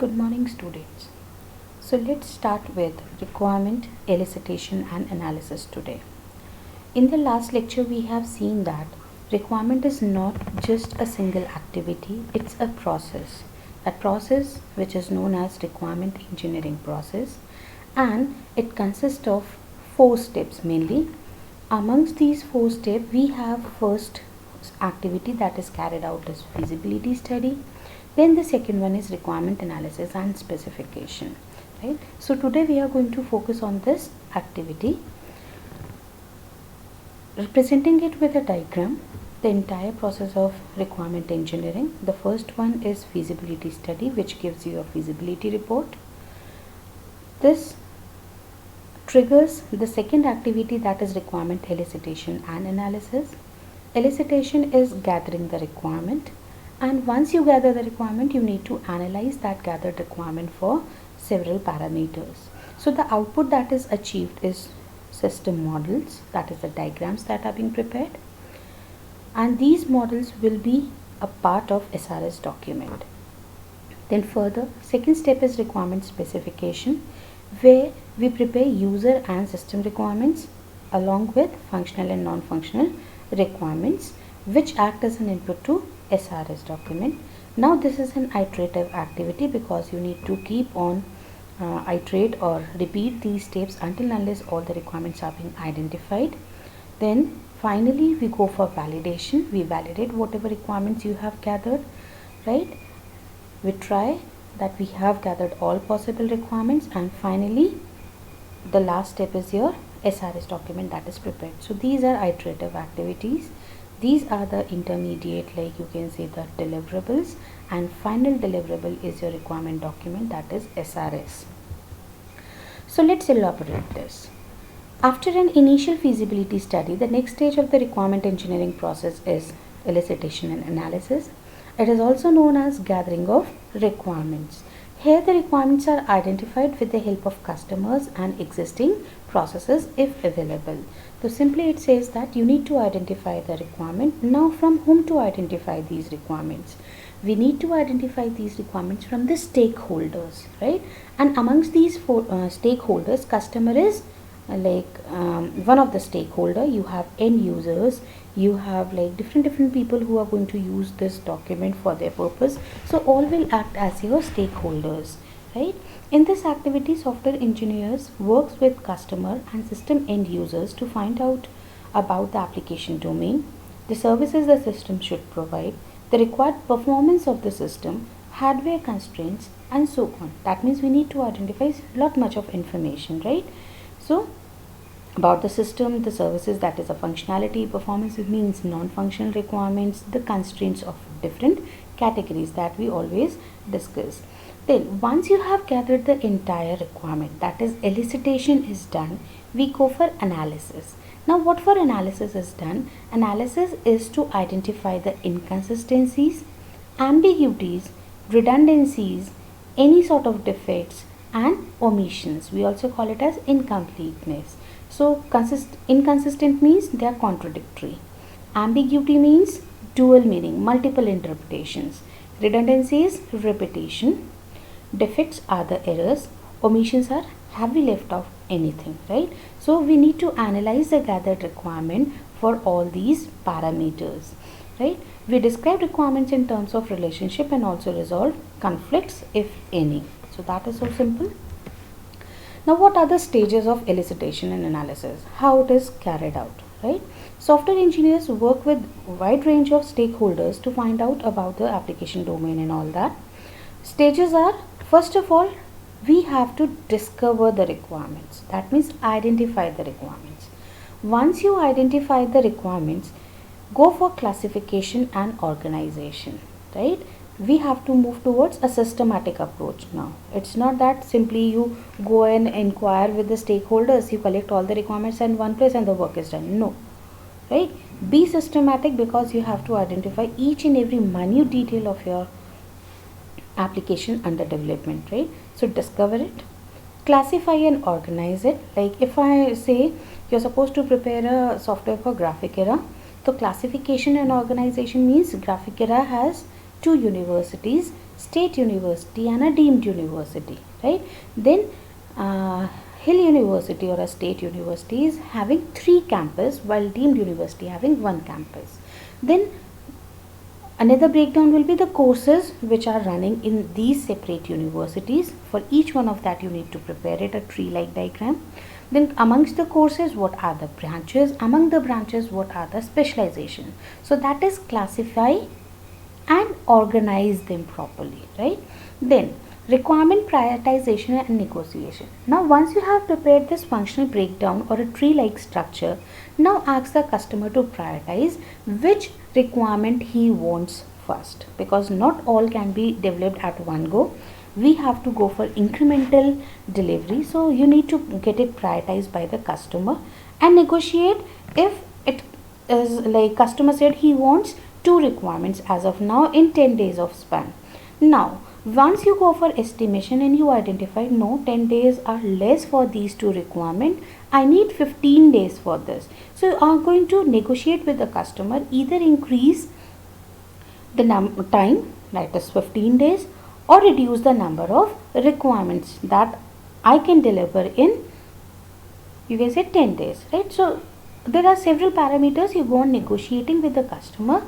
Good morning, students. So let's start with requirement elicitation and analysis today. In the last lecture, we have seen that requirement is not just a single activity, it's a process. That process, which is known as requirement engineering process, and it consists of 4 steps mainly. Amongst these 4 steps, we have first activity that is carried out as feasibility study. Then the second one is requirement analysis and specification, right? So today we are going to focus on this activity, representing it with a diagram, the entire process of requirement engineering. The first one is feasibility study, which gives you a feasibility report. This triggers the second activity, that is requirement elicitation and analysis. Elicitation is gathering the requirement, and once you gather the requirement, you need to analyze that gathered requirement for several parameters. So the output that is achieved is system models, that is the diagrams that are being prepared, and these models will be a part of SRS document. Then further, second step is requirement specification, where we prepare user and system requirements along with functional and non-functional requirements, which act as an input to SRS document. Now this is an iterative activity because you need to keep on iterate or repeat these steps until unless all the requirements are being identified. Then finally we go for validation. We validate whatever requirements you have gathered, right? We try that we have gathered all possible requirements, and finally the last step is your SRS document that is prepared. So these are iterative activities. These are the intermediate, like you can say, the deliverables, and final deliverable is your requirement document, that is SRS. So let's elaborate this. After an initial feasibility study, the next stage of the requirement engineering process is elicitation and analysis. It is also known as gathering of requirements. Here the requirements are identified with the help of customers and existing processes if available. So simply it says that you need to identify the requirement. Now from whom to identify these requirements? We need to identify these requirements from the stakeholders, right? And amongst these stakeholders, customer is one of the stakeholder. You have end users, you have like different people who are going to use this document for their purpose. So all will act as your stakeholders, right? In this activity, software engineers works with customer and system end users to find out about the application domain, the services the system should provide, the required performance of the system, hardware constraints, and so on. That means we need to identify lot much of information, right? So about the system, the services, that is a functionality, performance, it means non-functional requirements, the constraints of different categories that we always discuss. Then once you have gathered the entire requirement, that is elicitation is done, we go for analysis. Now what for analysis is done? Analysis is to identify the inconsistencies, ambiguities, redundancies, any sort of defects and omissions. We also call it as incompleteness. So inconsistent means they are contradictory. Ambiguity means dual meaning, multiple interpretations. Redundancy is repetition. Defects are the errors. Omissions are, have we left off anything, right? So we need to analyze the gathered requirement for all these parameters, right? We describe requirements in terms of relationship and also resolve conflicts if any. So that is so simple. Now what are the stages of elicitation and analysis? How it is carried out, right? Software engineers work with a wide range of stakeholders to find out about the application domain and all that. Stages are, first of all, we have to discover the requirements. That means identify the requirements. Once you identify the requirements, go for classification and organization, right? We have to move towards a systematic approach now. It's not that simply you go and inquire with the stakeholders, you collect all the requirements in one place and the work is done. No, right? Be systematic because you have to identify each and every minute detail of your application under development, right? So discover it, classify and organize it. Like if I say you're supposed to prepare a software for Graphicera, so classification and organization means Graphicera has 2 universities, state university and a deemed university, right? Then Hill University or a state university is having 3 campus, while deemed university having 1 campus. Then another breakdown will be the courses which are running in these separate universities. For each one of that you need to prepare it a tree like diagram. Then amongst the courses, what are the branches? Among the branches, what are the specialization? So that is classify and organize them properly, right? Then requirement prioritization and negotiation. Now once you have prepared this functional breakdown or a tree like structure, now ask the customer to prioritize which requirement he wants first, because not all can be developed at one go. We have to go for incremental delivery, so you need to get it prioritized by the customer and negotiate. If it is like customer said he wants 2 requirements as of now in 10 days of span. Now once you go for estimation and you identify no, 10 days are less for these 2 requirements, I need 15 days for this. So you are going to negotiate with the customer, either increase the time, that is 15 days, or reduce the number of requirements that I can deliver in, you can say 10 days, right? So there are several parameters you go on negotiating with the customer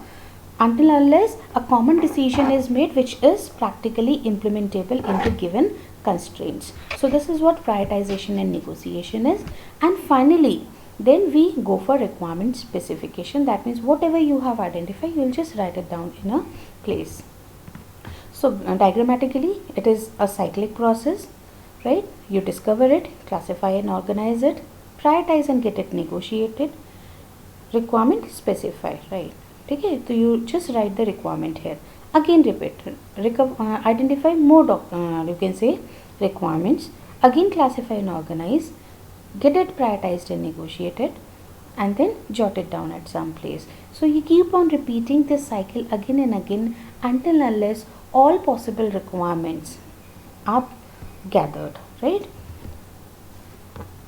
until unless a common decision is made which is practically implementable into given constraints. So this is what prioritization and negotiation is. And finally then we go for requirement specification. That means whatever you have identified, you will just write it down in a place. So diagrammatically it is a cyclic process, right? You discover it, classify and organize it, prioritize and get it negotiated, requirement specify, right? Okay, so you just write the requirement here. Again repeat, identify more you can say requirements, again classify and organize, get it prioritized and negotiated, and then jot it down at some place. So you keep on repeating this cycle again and again until unless all possible requirements are gathered, right?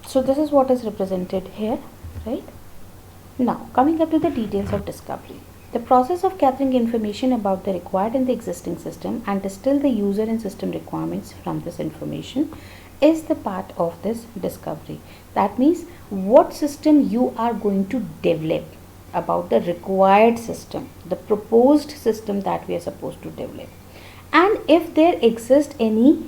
So this is what is represented here, right? Now coming up to the details of discovery. The process of gathering information about the required and the existing system and distill the user and system requirements from this information is the part of this discovery. That means what system you are going to develop, about the required system, the proposed system that we are supposed to develop, and if there exists any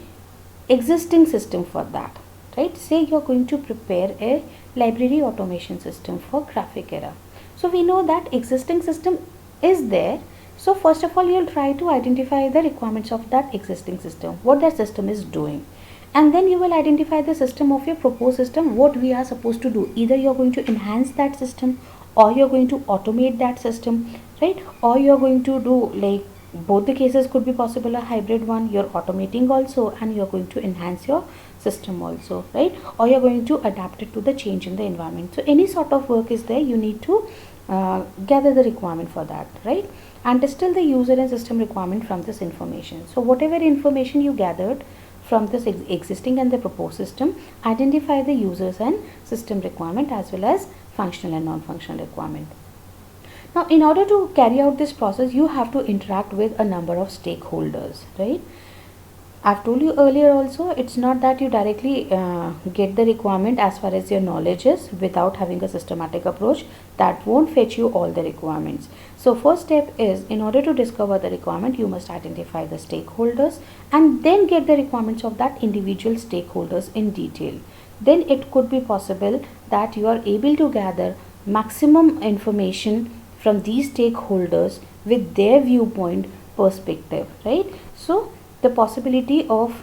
existing system for that, right? Say you are going to prepare a library automation system for graphic era. So we know that existing system is there. So first of all you will try to identify the requirements of that existing system, what that system is doing, and then you will identify the system of your proposed system, what we are supposed to do. Either you are going to enhance that system, or you are going to automate that system, right? Or you are going to do, like, both the cases could be possible, a hybrid one. You're automating also and you're going to enhance your system also, right? Or you're going to adapt it to the change in the environment. So any sort of work is there, you need to gather the requirement for that, right? And distill the user and system requirement from this information. So whatever information you gathered from this existing and the proposed system, identify the users and system requirement as well as functional and non-functional requirement. Now in order to carry out this process, you have to interact with a number of stakeholders, right? I've told you earlier also, it's not that you directly get the requirement as far as your knowledge is without having a systematic approach. That won't fetch you all the requirements. So first step is, in order to discover the requirement, you must identify the stakeholders and then get the requirements of that individual stakeholders in detail. Then it could be possible that you are able to gather maximum information from these stakeholders with their viewpoint perspective, right? So the possibility of,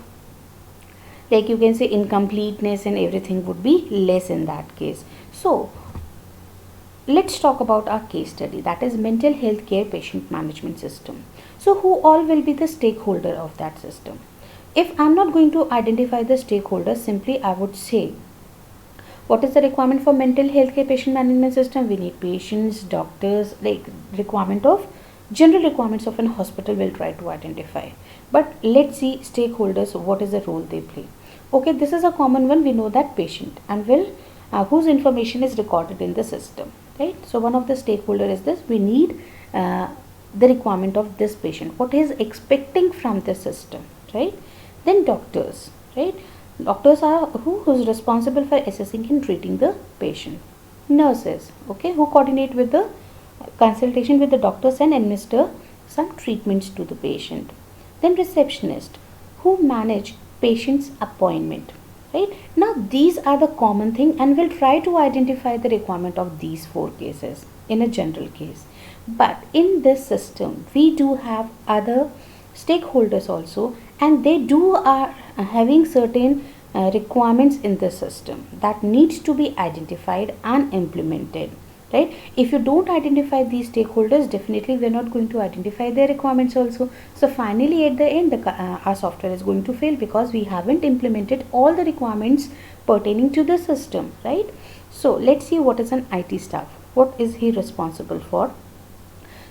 like, you can say incompleteness and everything would be less in that case. So let's talk about our case study, that is mental health care patient management system. So who all will be the stakeholder of that system? If I'm not going to identify the stakeholders, simply I would say, what is the requirement for mental health care patient management system? We need patients, doctors, like requirement of general requirements of an hospital will try to identify. But let's see stakeholders, what is the role they play. Okay, this is a common one. We know that patient and will whose information is recorded in the system, right? So one of the stakeholder is this. We need the requirement of this patient, what he is expecting from the system, right? Then doctors, right? Doctors are who's responsible for assessing and treating the patient. Nurses, okay, who coordinate with the consultation with the doctors and administer some treatments to the patient. Then receptionist, who manage patient's appointment, right? Now these are the common thing, and we'll try to identify the requirement of these four cases in a general case. But in this system we do have other stakeholders also, and they do are having certain requirements in the system that needs to be identified and implemented, right? If you don't identify these stakeholders, definitely we're not going to identify their requirements also. So finally at the end our software is going to fail, because we haven't implemented all the requirements pertaining to the system, right? So let's see what is an IT staff. What is he responsible for?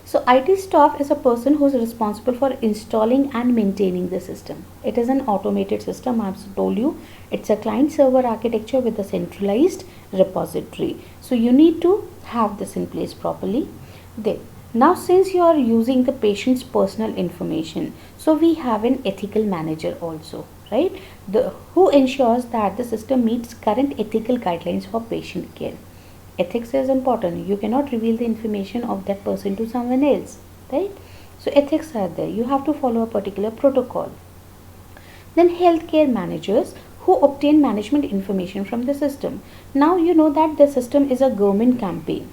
So IT staff is a person who is responsible for installing and maintaining the system. It is an automated system. I have told you it's a client server architecture with a centralized repository. So you need to have this in place properly. Then now since you are using the patient's personal information, so we have an ethical manager also, right? Who ensures that the system meets current ethical guidelines for patient care. Ethics is important. You cannot reveal the information of that person to someone else, right? So ethics are there. You have to follow a particular protocol. Then healthcare managers, who obtain management information from the system. Now you know that the system is a government campaign,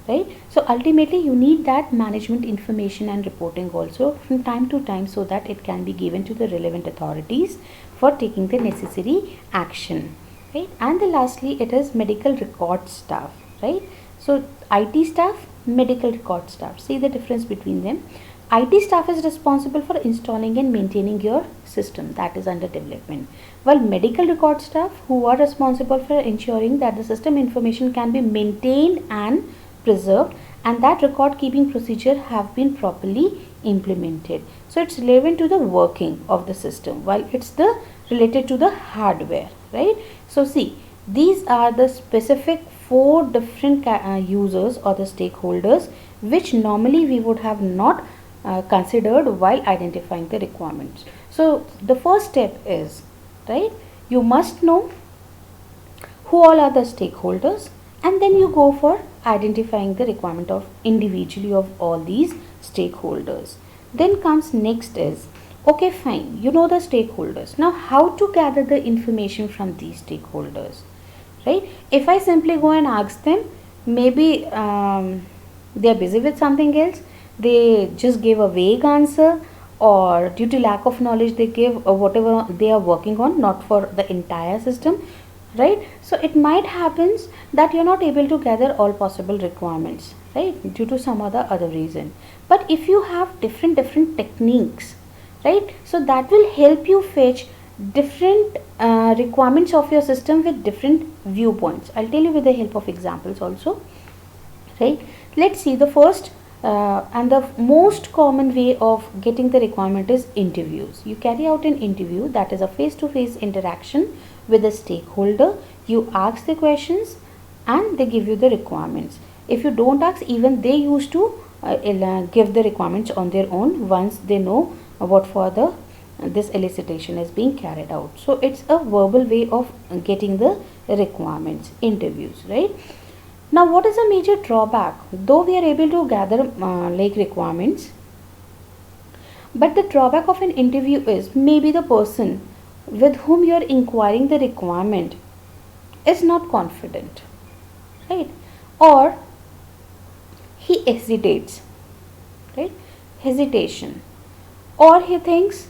right? So ultimately you need that management information and reporting also from time to time, so that it can be given to the relevant authorities for taking the necessary action, right? And the lastly, it is medical record staff, right? So IT staff, medical record staff, see the difference between them. IT staff is responsible for installing and maintaining your system that is under development, while medical record staff, who are responsible for ensuring that the system information can be maintained and preserved, and that record keeping procedure have been properly implemented. So it's relevant to the working of the system, while it's the related to the hardware, right? So see, these are the specific four different users or the stakeholders which normally we would have not considered while identifying the requirements. So the first step is, right, you must know who all are the stakeholders, and then you go for identifying the requirement of individually of all these stakeholders. Then comes next is, okay fine, you know the stakeholders. Now how to gather the information from these stakeholders, right? If I simply go and ask them, maybe they are busy with something else, they just gave a vague answer, or due to lack of knowledge they give whatever they are working on, not for the entire system, right? So it might happens that you're not able to gather all possible requirements, right, due to some other reason. But if you have different techniques, right, so that will help you fetch different requirements of your system with different viewpoints. I'll tell you with the help of examples also, right? Let's see, the first and the most common way of getting the requirement is interviews. You carry out an interview, that is a face-to-face interaction with a stakeholder. You ask the questions and they give you the requirements. If you don't ask, even they used to give the requirements on their own once they know what further this elicitation is being carried out. So it's a verbal way of getting the requirements, interviews, right? Now what is a major drawback? Though we are able to gather like requirements, but the drawback of an interview is maybe the person with whom you are inquiring the requirement is not confident, right? Or he hesitates, right? Hesitation. Or he thinks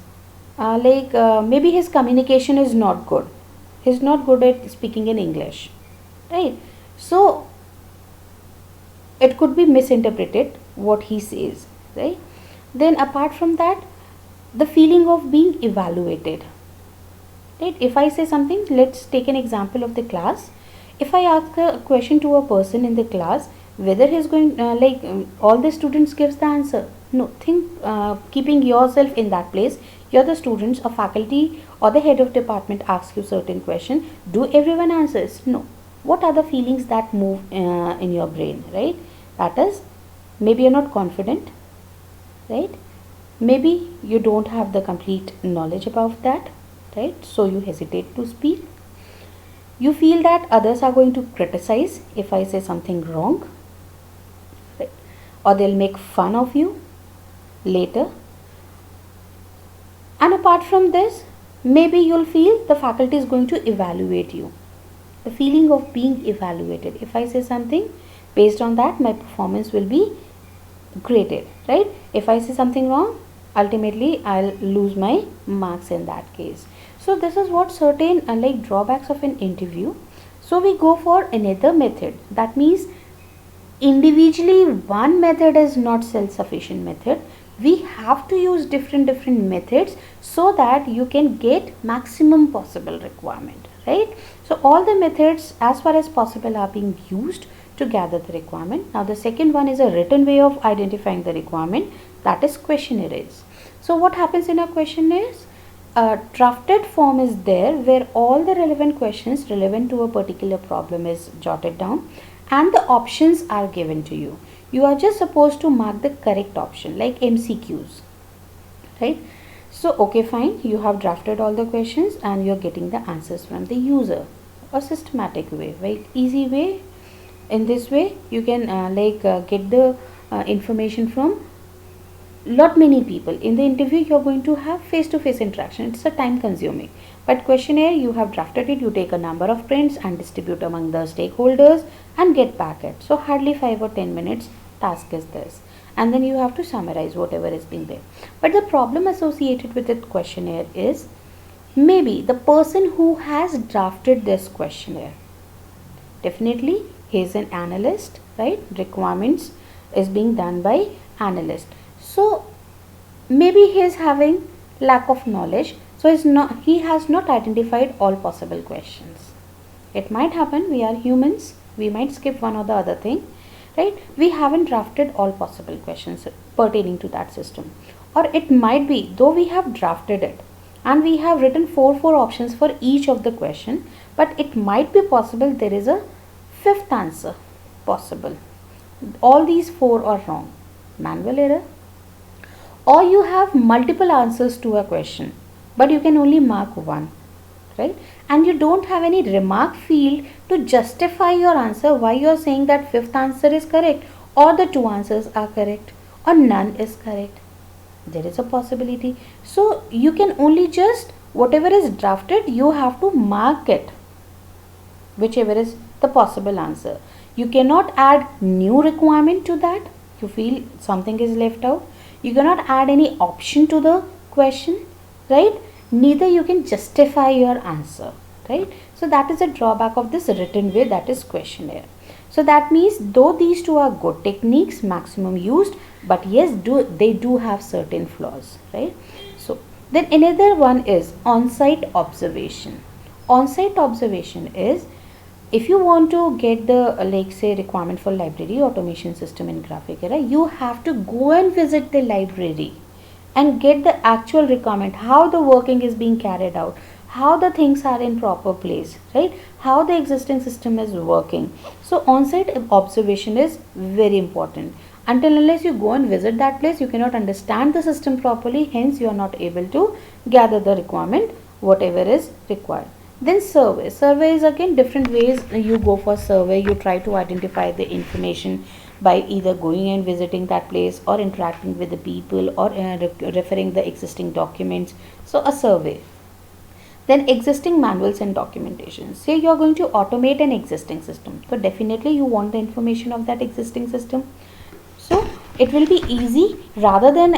maybe his communication is not good. He's not good at speaking in English, right? So it could be misinterpreted what he says, right? Then apart from that, the feeling of being evaluated, right? If I say something, let's take an example of the class. If I ask a question to a person in the class, whether he's going all the students gives the answer. No, think keeping yourself in that place. You're the students or faculty or the head of department asks you certain question. Do everyone answers? No. What are the feelings that move in your brain, right? That is, maybe you're not confident, right? Maybe you don't have the complete knowledge about that, right? So you hesitate to speak. You feel that others are going to criticize if I say something wrong, right? Or they'll make fun of you later. And apart from this, maybe you'll feel the faculty is going to evaluate you. The feeling of being evaluated. If I say something, based on that, my performance will be graded, right? If I say something wrong, ultimately I'll lose my marks in that case. So this is what certain like drawbacks of an interview. So we go for another method. That means individually one method is not self-sufficient method. We have to use different methods so that you can get maximum possible requirement, right? So all the methods as far as possible are being used to gather the requirement. Now the second one is a written way of identifying the requirement, that is questionnaires. So what happens in a questionnaire? A drafted form is there where all the relevant questions relevant to a particular problem is jotted down and the options are given to you. You are just supposed to mark the correct option, like MCQs, right? So okay, fine, you have drafted all the questions and you're getting the answers from the user. A systematic way, very easy way. In this way you can get the information from lot many people. In the interview you're going to have face-to-face interaction. It's a time consuming, but questionnaire you have drafted it, you take a number of prints and distribute among the stakeholders and get back it. So hardly 5 or 10 minutes task is this, and then you have to summarize whatever is being there. But the problem associated with the questionnaire is maybe the person who has drafted this questionnaire, definitely he is an analyst, right? Requirements is being done by analyst. So maybe he is having lack of knowledge, so he has not identified all possible questions. It might happen, we are humans, we might skip one or the other thing, right? We haven't drafted all possible questions pertaining to that system. Or it might be, though we have drafted it and we have written four options for each of the question, but it might be possible there is a fifth answer possible. All these 4 are wrong. Manual error. Or you have multiple answers to a question, but you can only mark one, right? And you don't have any remark field to justify your answer, why you are saying that fifth answer is correct, or the 2 answers are correct, or none is correct. There is a possibility. So you can only just, whatever is drafted, you have to mark it, whichever is the possible answer. You cannot add new requirement to that. You feel something is left out. You cannot add any option to the question, right? Neither you can justify your answer, right? So that is a drawback of this written way, that is questionnaire. So that means though these 2 are good techniques, maximum used, but yes, they do have certain flaws, right? So then another one is on-site observation. On-site observation is, if you want to get the say requirement for library automation system in Graphicera, you have to go and visit the library and get the actual requirement, how the working is being carried out, how the things are in proper place, right? How the existing system is working. So on-site observation is very important. Until unless you go and visit that place, you cannot understand the system properly, hence you are not able to gather the requirement, whatever is required. Then survey. Survey is again different ways you go for survey. You try to identify the information by either going and visiting that place or interacting with the people or referring the existing documents. So a survey. Then existing manuals and documentation. Say you are going to automate an existing system. So definitely you want the information of that existing system. So it will be easy, rather than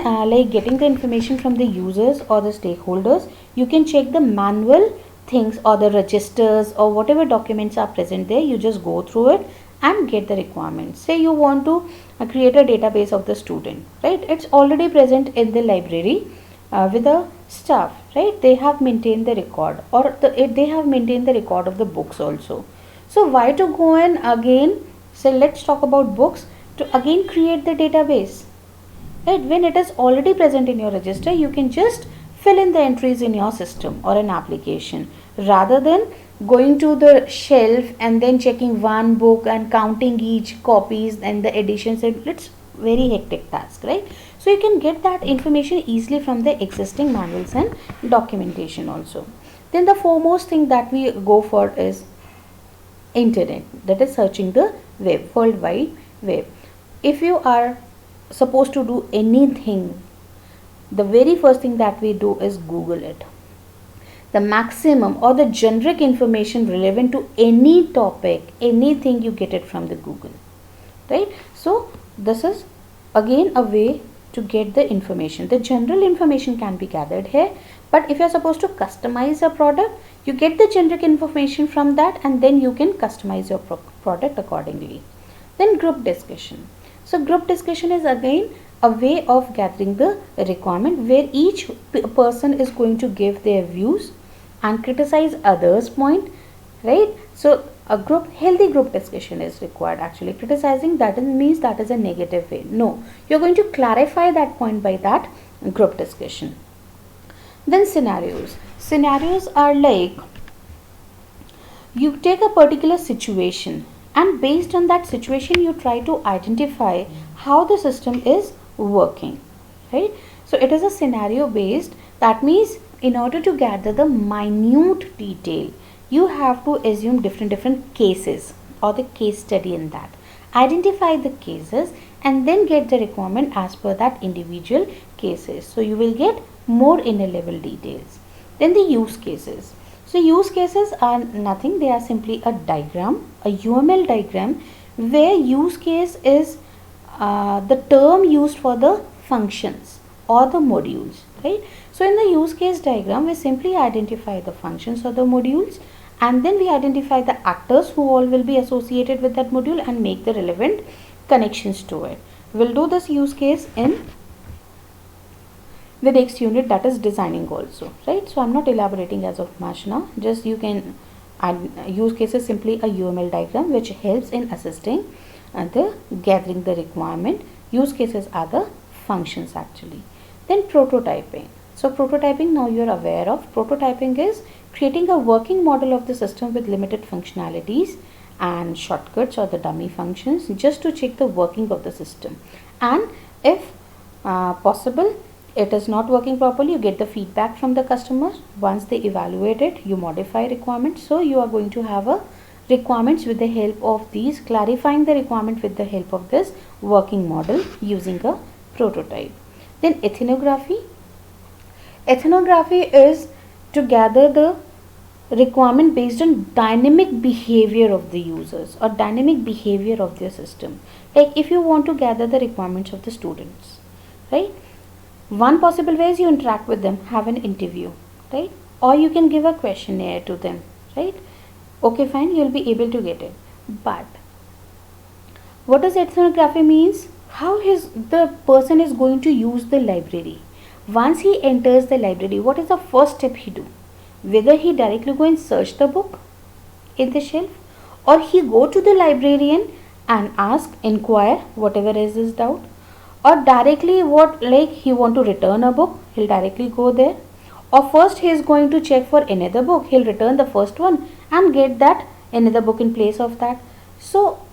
getting the information from the users or the stakeholders, you can check the manual things or the registers or whatever documents are present there. You just go through it and get the requirements. Say you want to create a database of the student, right? It's already present in the library with the staff, right? They have maintained the record, or they have maintained the record of the books also. So why to go and again say, let's talk about books, to again create the database, right? When it is already present in your register, you can just fill in the entries in your system or an application, rather than going to the shelf and then checking one book and counting each copies and the editions. It's very hectic task, right? So you can get that information easily from the existing manuals and documentation also. Then the foremost thing that we go for is internet, that is searching the web, world wide web. If you are supposed to do anything, the very first thing that we do is Google it. The maximum or the generic information relevant to any topic, anything, you get it from the Google, right? So this is again a way to get the information. The general information can be gathered here, but if you are supposed to customize a product, you get the generic information from that, and then you can customize your product accordingly. Then group discussion. So group discussion is again a way of gathering the requirement, where each person is going to give their views and criticize others' point, right? So a healthy group discussion is required. Actually, criticizing, that means that is a negative way. No, you're going to clarify that point by that group discussion. Then scenarios. Scenarios are like, you take a particular situation, and based on that situation you try to identify how the system is working, right? So it is a scenario based. That means in order to gather the minute detail, you have to assume different cases or the case study in that. Identify the cases and then get the requirement as per that individual cases. So you will get more inner level details. Then the use cases. So use cases are nothing, they are simply a diagram, a UML diagram, where use case is the term used for the functions or the modules, right? So in the use case diagram, we simply identify the functions or the modules, and then we identify the actors who all will be associated with that module and make the relevant connections to it. We'll do this use case in the next unit, that is designing also, right? So I'm not elaborating as of much now, just you can add use cases, simply a UML diagram which helps in assisting the gathering the requirement. Use cases are the functions actually. Then prototyping. So prototyping, now you are aware of. Prototyping is creating a working model of the system with limited functionalities and shortcuts or the dummy functions, just to check the working of the system. And if possible, it is not working properly, you get the feedback from the customers. Once they evaluate it, you modify requirements. So you are going to have a requirements with the help of these, clarifying the requirement with the help of this working model using a prototype. Then ethnography. Ethnography is to gather the requirement based on dynamic behavior of the users or dynamic behavior of their system. Like if you want to gather the requirements of the students, right? One possible way is you interact with them, have an interview, right? Or you can give a questionnaire to them, right? Okay, fine, you'll be able to get it. But what does ethnography means? How the person is going to use the library. Once he enters the library, what is the first step he do? Whether he directly go and search the book in the shelf, or he go to the librarian and ask, inquire whatever is his doubt, or directly he want to return a book, he'll directly go there, or first he is going to check for another book, he'll return the first one and get that another book in place of that. So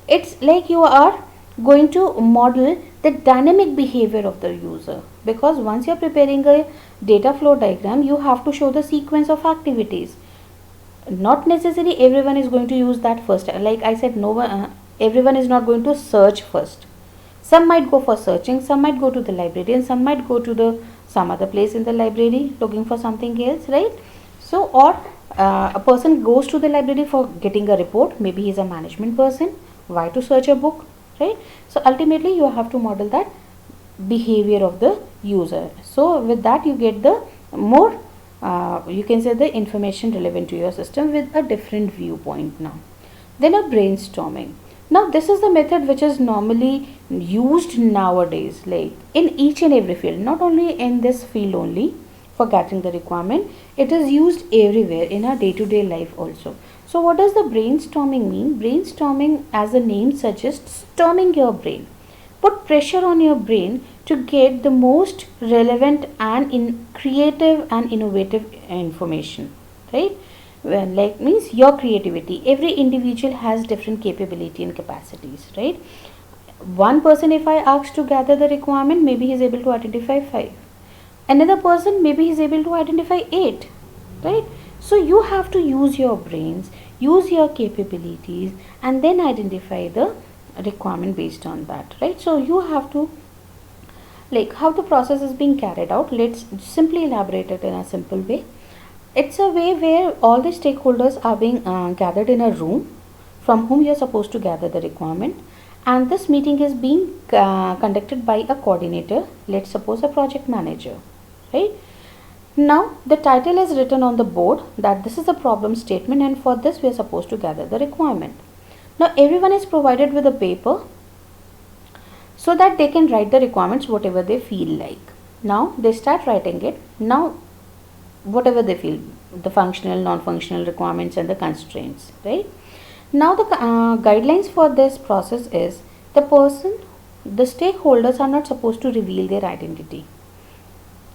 it's like you are going to model the dynamic behavior of the user, because once you're preparing a data flow diagram, you have to show the sequence of activities. Not necessarily everyone is going to use that first. Like I said, everyone is not going to search first. Some might go for searching, some might go to the library, and some might go to some other place in the library looking for something else, right? So, or a person goes to the library for getting a report, maybe he's a management person, why to search a book, right? So ultimately you have to model that behavior of the user. So with that you get the more you can say the information relevant to your system with a different viewpoint now. Then a brainstorming. Now this is the method which is normally used nowadays, like in each and every field, not only in this field only for gathering the requirement, it is used everywhere in our day-to-day life also. So what does the brainstorming mean? Brainstorming, as the name suggests, storming your brain. Put pressure on your brain to get the most relevant and creative and innovative information, right? Well, like means your creativity. Every individual has different capability and capacities, right? One person, if I ask to gather the requirement, maybe he is able to identify 5. Another person, maybe he is able to identify 8. Right? So you have to use your brains, use your capabilities, and then identify the requirement based on that. Right? So you have to, like, how the process is being carried out. Let's simply elaborate it in a simple way. It's a way where all the stakeholders are being gathered in a room from whom you are supposed to gather the requirement, and this meeting is being conducted by a coordinator, let's suppose a project manager, right? Now the title is written on the board that this is a problem statement, and for this we are supposed to gather the requirement. Now everyone is provided with a paper so that they can write the requirements whatever they feel like. Now they start writing it. Now whatever they feel, the functional, non-functional requirements and the constraints, right? Now the guidelines for this process is the stakeholders are not supposed to reveal their identity,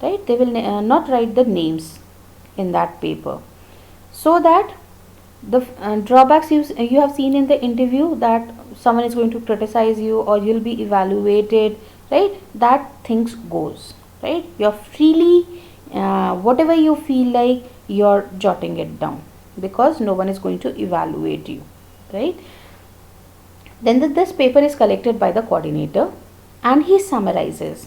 right? They will not write the names in that paper, so that the drawbacks you have seen in the interview, that someone is going to criticize you or you'll be evaluated, right? That things goes, right? You're freely whatever you feel like, you're jotting it down, because no one is going to evaluate you, right? Then this paper is collected by the coordinator, and he summarizes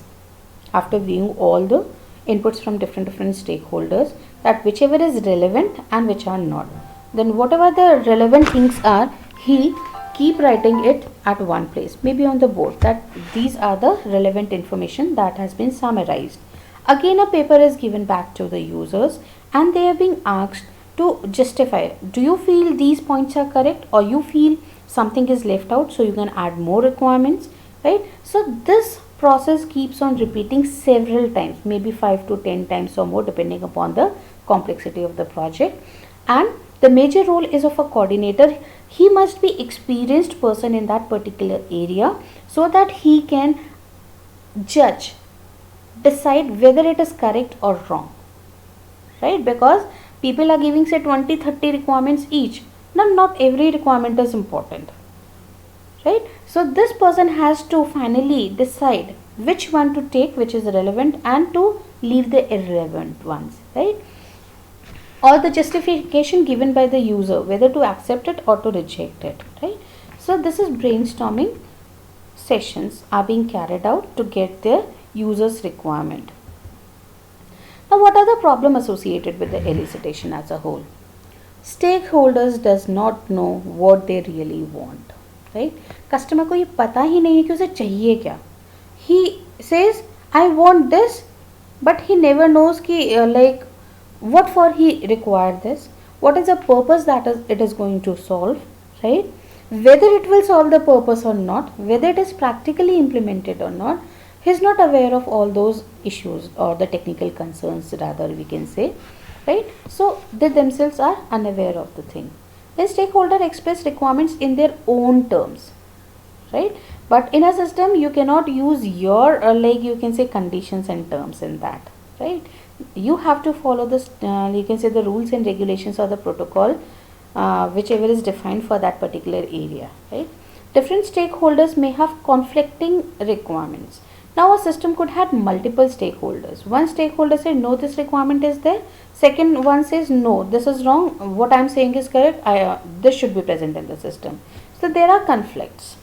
after viewing all the inputs from different stakeholders, that whichever is relevant and which are not. Then whatever the relevant things are, he keep writing it at one place, maybe on the board, that these are the relevant information that has been summarized. Again, a paper is given back to the users, and they are being asked to justify, do you feel these points are correct, or you feel something is left out, so you can add more requirements, right? So this process keeps on repeating several times, maybe 5 to 10 times or more, depending upon the complexity of the project. And the major role is of a coordinator. He must be experienced person in that particular area, so that he can judge, decide whether it is correct or wrong, right? Because people are giving say 20-30 requirements each. Now not every requirement is important, right? So this person has to finally decide which one to take, which is relevant, and to leave the irrelevant ones, right? Or the justification given by the user, whether to accept it or to reject it, right? So this is brainstorming sessions are being carried out to get their user's requirement. Now what are the problem associated with the elicitation as a whole? Stakeholders does not know what they really want, right? Customer को ये पता ही नहीं है कि उसे चाहिए क्या. He says I want this, but he never knows कि like what for he required this, what is the purpose that it is going to solve, right? Whether it will solve the purpose or not, whether it is practically implemented or not, he is not aware of all those issues or the technical concerns, rather we can say, right? So they themselves are unaware of the thing. The stakeholder express requirements in their own terms, right? But in a system you cannot use your like you can say conditions and terms in that, right? You have to follow this you can say the rules and regulations or the protocol whichever is defined for that particular area, right? Different stakeholders may have conflicting requirements. Now a system could have multiple stakeholders. One stakeholder said no, this requirement is there. Second one says no, this is wrong, what I am saying is correct, this should be present in the system. So there are conflicts.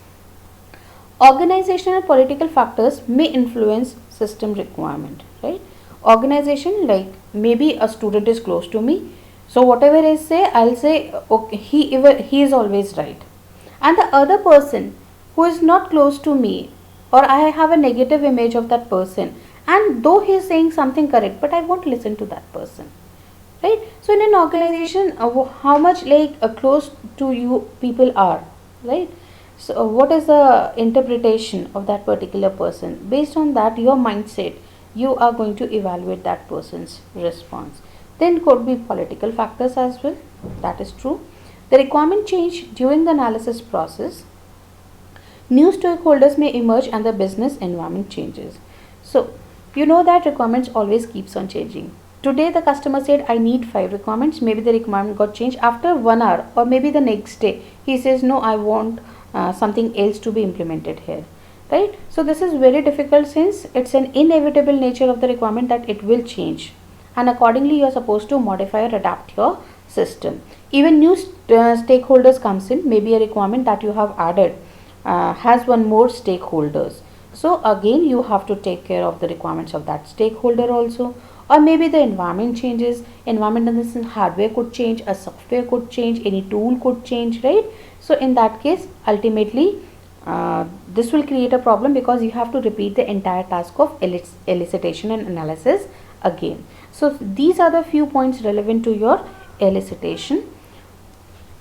Organizational and political factors may influence system requirement, right? Organization, like maybe a student is close to me, so whatever I say, I'll say okay, he is always right. And the other person who is not close to me, or I have a negative image of that person, and though he is saying something correct, but I won't listen to that person, right? So in an organization, how much like close to you people are, right? So what is the interpretation of that particular person? Based on that, your mindset, you are going to evaluate that person's response. Then could be political factors as well, that is true. The requirement change during the analysis process. New stakeholders may emerge and the business environment changes. So you know that requirements always keeps on changing. Today the customer said I need 5 requirements, maybe the requirement got changed after 1 hour, or maybe the next day he says no, I want something else to be implemented here. right? So this is very difficult since it's an inevitable nature of the requirement that it will change, and accordingly you are supposed to modify or adapt your system. Even new stakeholders comes in, maybe a requirement that you have added has one more stakeholders, so again you have to take care of the requirements of that stakeholder also. Or maybe the environment changes, environment in the sense hardware could change, a software could change, any tool could change, right? So in that case ultimately this will create a problem, because you have to repeat the entire task of elicitation and analysis again. So these are the few points relevant to your elicitation.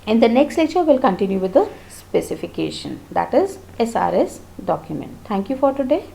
In the next lecture we'll continue with the specification, that is SRS document. Thank you for today.